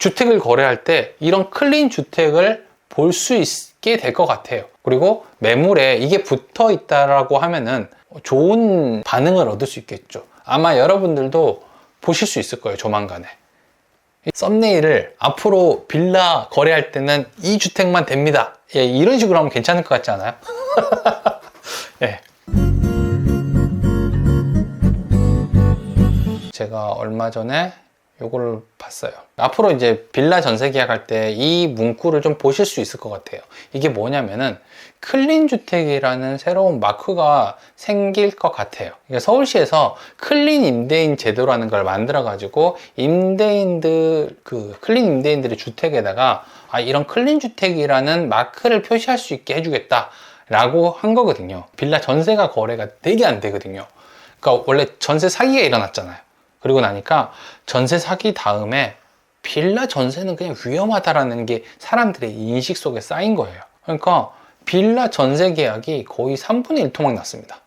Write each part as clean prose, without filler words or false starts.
주택을 거래할 때 이런 클린 주택을 볼 수 있게 될 것 같아요. 그리고 매물에 이게 붙어 있다라고 하면은 좋은 반응을 얻을 수 있겠죠. 아마 여러분들도 보실 수 있을 거예요, 조만간에. 썸네일을 앞으로 빌라 거래할 때는 이 주택만 됩니다, 예, 이런 식으로 하면 괜찮을 것 같지 않아요? 예. 제가 얼마 전에 요거를 봤어요. 앞으로 이제 빌라 전세 계약할 때 이 문구를 좀 보실 수 있을 것 같아요. 이게 뭐냐면은 클린 주택이라는 새로운 마크가 생길 것 같아요. 서울시에서 클린 임대인 제도라는 걸 만들어 가지고 임대인들, 클린 임대인들의 주택에다가 이런 클린 주택이라는 마크를 표시할 수 있게 해주겠다 라고 한 거거든요. 빌라 전세가 거래가 되게 안 되거든요. 그러니까 원래 전세 사기가 일어났잖아요. 그리고 나니까 전세 사기 다음에 빌라 전세는 그냥 위험하다라는 게 사람들의 인식 속에 쌓인 거예요. 그러니까 빌라 전세 계약이 거의 3분의 1 토막 났습니다.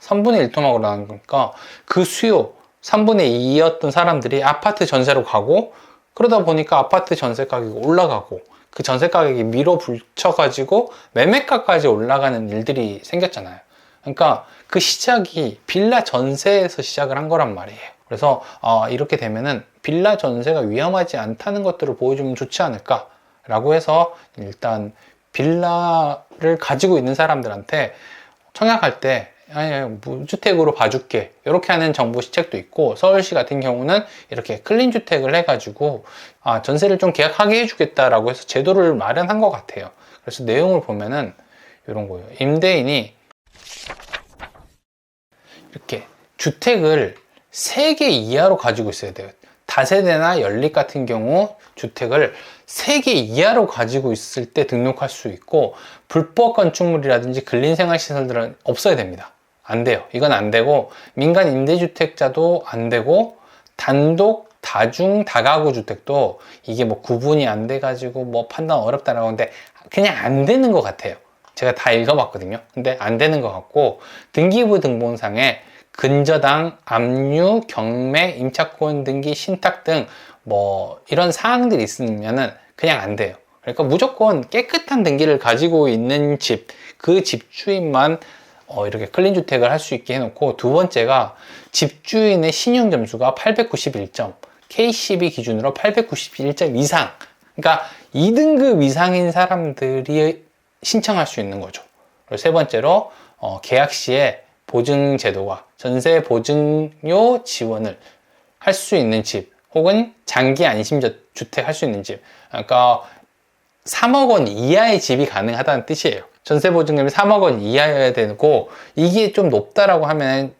3분의 1 토막으로 나니까 그 수요 3분의 2였던 사람들이 아파트 전세로 가고, 그러다 보니까 아파트 전세 가격이 올라가고 그 전세 가격이 밀어붙여 가지고 매매가까지 올라가는 일들이 생겼잖아요. 그러니까 그 시작이 빌라 전세에서 시작을 한 거란 말이에요. 그래서 이렇게 되면은 빌라 전세가 위험하지 않다는 것들을 보여주면 좋지 않을까 라고 해서, 일단 빌라를 가지고 있는 사람들한테 청약할 때 무주택으로 봐줄게 이렇게 하는 정부 시책도 있고, 서울시 같은 경우는 이렇게 클린 주택을 해가지고 전세를 좀 계약하게 해주겠다라고 해서 제도를 마련한 것 같아요. 그래서 내용을 보면은 이런 거예요. 임대인이 이렇게 주택을 3개 이하로 가지고 있어야 돼요. 다세대나 연립 같은 경우 주택을 3개 이하로 가지고 있을 때 등록할 수 있고, 불법 건축물이라든지 근린생활시설들은 없어야 됩니다. 안 돼요. 이건 안 되고, 민간 임대주택자도 안 되고, 단독 다중 다가구 주택도 이게 뭐 구분이 안 돼 가지고 뭐 판단 어렵다라고 하는데 그냥 안 되는 것 같아요. 제가 다 읽어봤거든요. 근데 안 되는 것 같고, 등기부 등본상에 근저당, 압류, 경매, 임차권 등기, 신탁 등 뭐 이런 사항들이 있으면은 그냥 안 돼요. 그러니까 무조건 깨끗한 등기를 가지고 있는 집, 그 집주인만 이렇게 클린 주택을 할 수 있게 해놓고, 두 번째가 집주인의 신용 점수가 891점, KCB 기준으로 891점 이상, 그러니까 2등급 이상인 사람들이 신청할 수 있는 거죠. 그리고 세 번째로 계약 시에 보증 제도와 전세 보증료 지원을 할 수 있는 집, 혹은 장기 안심주택 할 수 있는 집, 그러니까 3억 원 이하의 집이 가능하다는 뜻이에요. 전세 보증금이 3억 원 이하여야 되고, 이게 좀 높다라고 하면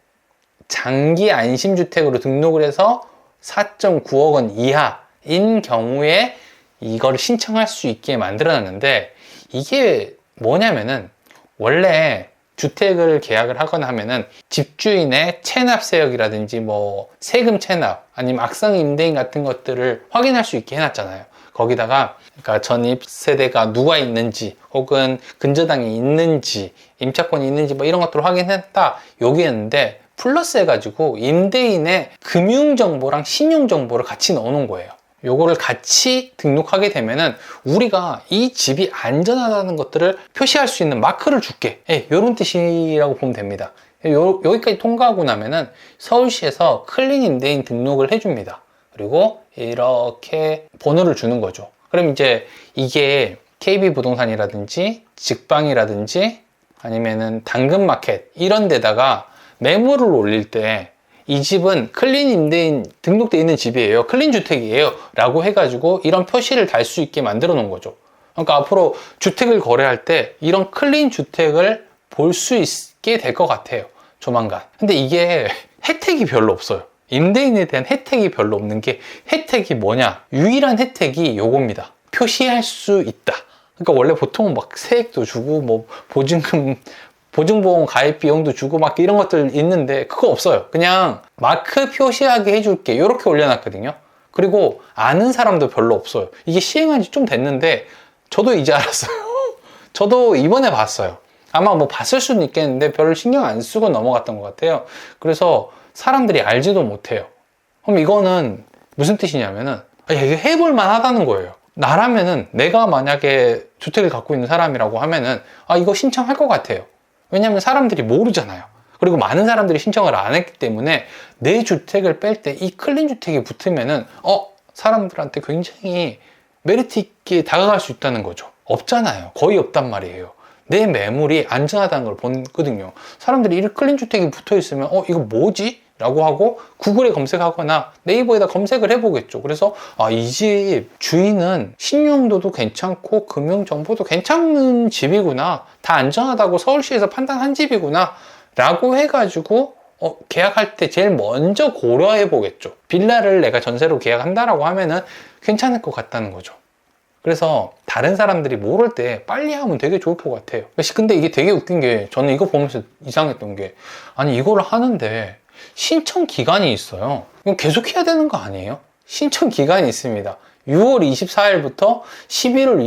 장기 안심주택으로 등록을 해서 4.9억 원 이하인 경우에 이걸 신청할 수 있게 만들어 놨는데, 이게 뭐냐면은 원래 주택을 계약을 하거나 하면은 집주인의 체납 세역이라든지 뭐 세금 체납, 아니면 악성 임대인 같은 것들을 확인할 수 있게 해놨잖아요. 거기다가 그러니까 전입 세대가 누가 있는지, 혹은 근저당이 있는지, 임차권이 있는지 뭐 이런 것들을 확인했다, 여기였는데 플러스 해가지고 임대인의 금융정보랑 신용정보를 같이 넣어놓은 거예요. 요거를 같이 등록하게 되면은 우리가 이 집이 안전하다는 것들을 표시할 수 있는 마크를 줄게, 이런 뜻이라고 보면 됩니다. 여기까지 통과하고 나면은 서울시에서 클린 임대인 등록을 해줍니다. 그리고 이렇게 번호를 주는 거죠. 그럼 이제 이게 KB부동산이라든지 직방이라든지 아니면은 당근마켓 이런 데다가 매물을 올릴 때 이 집은 클린 임대인 등록되어 있는 집이에요, 클린 주택이에요 라고 해가지고 이런 표시를 달 수 있게 만들어 놓은 거죠. 그러니까 앞으로 주택을 거래할 때 이런 클린 주택을 볼 수 있게 될 것 같아요, 조만간. 근데 이게 혜택이 별로 없어요. 임대인에 대한 혜택이 별로 없는 게, 혜택이 뭐냐, 유일한 혜택이 요겁니다. 표시할 수 있다. 그러니까 원래 보통은 막 세액도 주고 뭐 보증보험 가입 비용도 주고 막 이런 것들 있는데 그거 없어요. 그냥 마크 표시하게 해줄게 이렇게 올려놨거든요. 그리고 아는 사람도 별로 없어요. 이게 시행한 지 좀 됐는데 저도 이제 알았어요. 저도 이번에 봤어요. 아마 뭐 봤을 수는 있겠는데 별로 신경 안 쓰고 넘어갔던 것 같아요. 그래서 사람들이 알지도 못해요. 그럼 이거는 무슨 뜻이냐면은 이게 해볼 만하다는 거예요. 나라면은, 내가 만약에 주택을 갖고 있는 사람이라고 하면은 이거 신청할 것 같아요. 왜냐면 사람들이 모르잖아요. 그리고 많은 사람들이 신청을 안 했기 때문에 내 주택을 뺄 때 이 클린 주택이 붙으면은 사람들한테 굉장히 메리트 있게 다가갈 수 있다는 거죠. 없잖아요. 거의 없단 말이에요. 내 매물이 안전하다는 걸 보거든요. 사람들이 이 클린 주택이 붙어 있으면 이거 뭐지? 라고 하고 구글에 검색하거나 네이버에다 검색을 해보겠죠. 그래서 이 집 주인은 신용도도 괜찮고 금융정보도 괜찮은 집이구나, 다 안전하다고 서울시에서 판단한 집이구나 라고 해가지고 계약할 때 제일 먼저 고려해 보겠죠. 빌라를 내가 전세로 계약한다라고 하면은 괜찮을 것 같다는 거죠. 그래서 다른 사람들이 모를 때 빨리 하면 되게 좋을 것 같아요. 근데 이게 되게 웃긴 게, 저는 이거 보면서 이상했던 게, 아니 이거를 하는데 신청 기간이 있어요. 이거 계속 해야 되는 거 아니에요? 신청 기간이 있습니다. 6월 24일부터 11월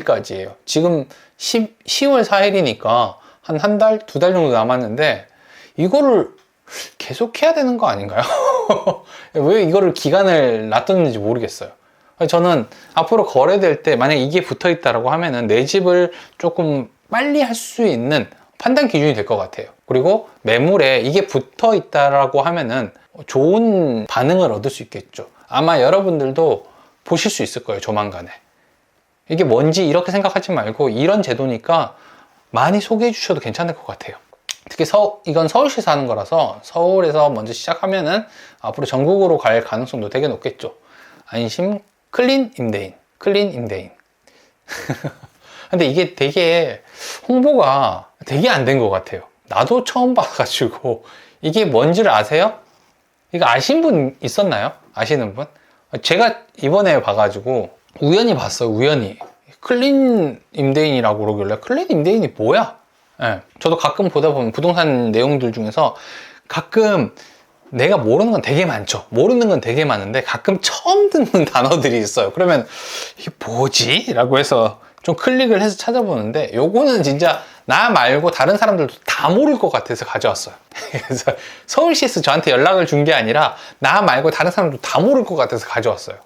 22일까지예요. 지금 10월 4일이니까 한 달, 두 달 정도 남았는데 이거를 계속 해야 되는 거 아닌가요? 왜 이거를 기간을 놔뒀는지 모르겠어요. 저는 앞으로 거래될 때 만약 이게 붙어 있다라고 하면은 내 집을 조금 빨리 할 수 있는 판단 기준이 될 것 같아요. 그리고 매물에 이게 붙어 있다라고 하면은 좋은 반응을 얻을 수 있겠죠. 아마 여러분들도 보실 수 있을 거예요, 조만간에. 이게 뭔지 이렇게 생각하지 말고 이런 제도니까 많이 소개해 주셔도 괜찮을 것 같아요. 특히 이건 서울시에서 하는 거라서 서울에서 먼저 시작하면은 앞으로 전국으로 갈 가능성도 되게 높겠죠. 안심 클린 임대인. 근데 이게 되게 홍보가 되게 안 된 것 같아요. 나도 처음 봐가지고. 이게 뭔지를 아세요? 이거 아신 분 있었나요? 아시는 분? 제가 이번에 봐가지고 우연히 봤어요. 우연히 클린 임대인이라고 그러길래, 클린 임대인이 뭐야? 저도 가끔 보다 보면 부동산 내용들 중에서 가끔 내가 모르는 건 되게 많죠. 모르는 건 되게 많은데 가끔 처음 듣는 단어들이 있어요. 그러면 이게 뭐지? 라고 해서 좀 클릭을 해서 찾아보는데, 요거는 진짜 나 말고 다른 사람들도 다 모를 것 같아서 가져왔어요. 그래서 서울시에서 저한테 연락을 준 게 아니라 나 말고 다른 사람도 다 모를 것 같아서 가져왔어요.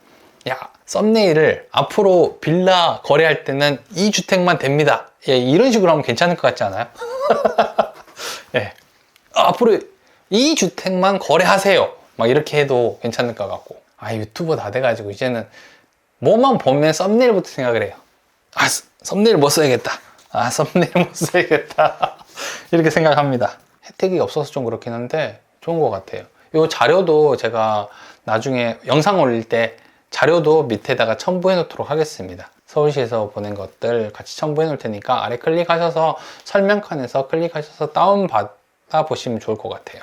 썸네일을 앞으로 빌라 거래할 때는 이 주택만 됩니다. 이런 식으로 하면 괜찮을 것 같지 않아요? 앞으로 이 주택만 거래하세요. 막 이렇게 해도 괜찮을 것 같고. 유튜버 다 돼가지고 이제는 뭐만 보면 썸네일부터 생각을 해요. 썸네일 뭐 써야겠다. 썸네일 뭐 써야겠다. 이렇게 생각합니다. 혜택이 없어서 좀 그렇긴 한데 좋은 것 같아요. 이 자료도 제가 나중에 영상 올릴 때 자료도 밑에다가 첨부해 놓도록 하겠습니다. 서울시에서 보낸 것들 같이 첨부해 놓을 테니까 아래 클릭하셔서 설명칸에서 클릭하셔서 다운받아 보시면 좋을 것 같아요.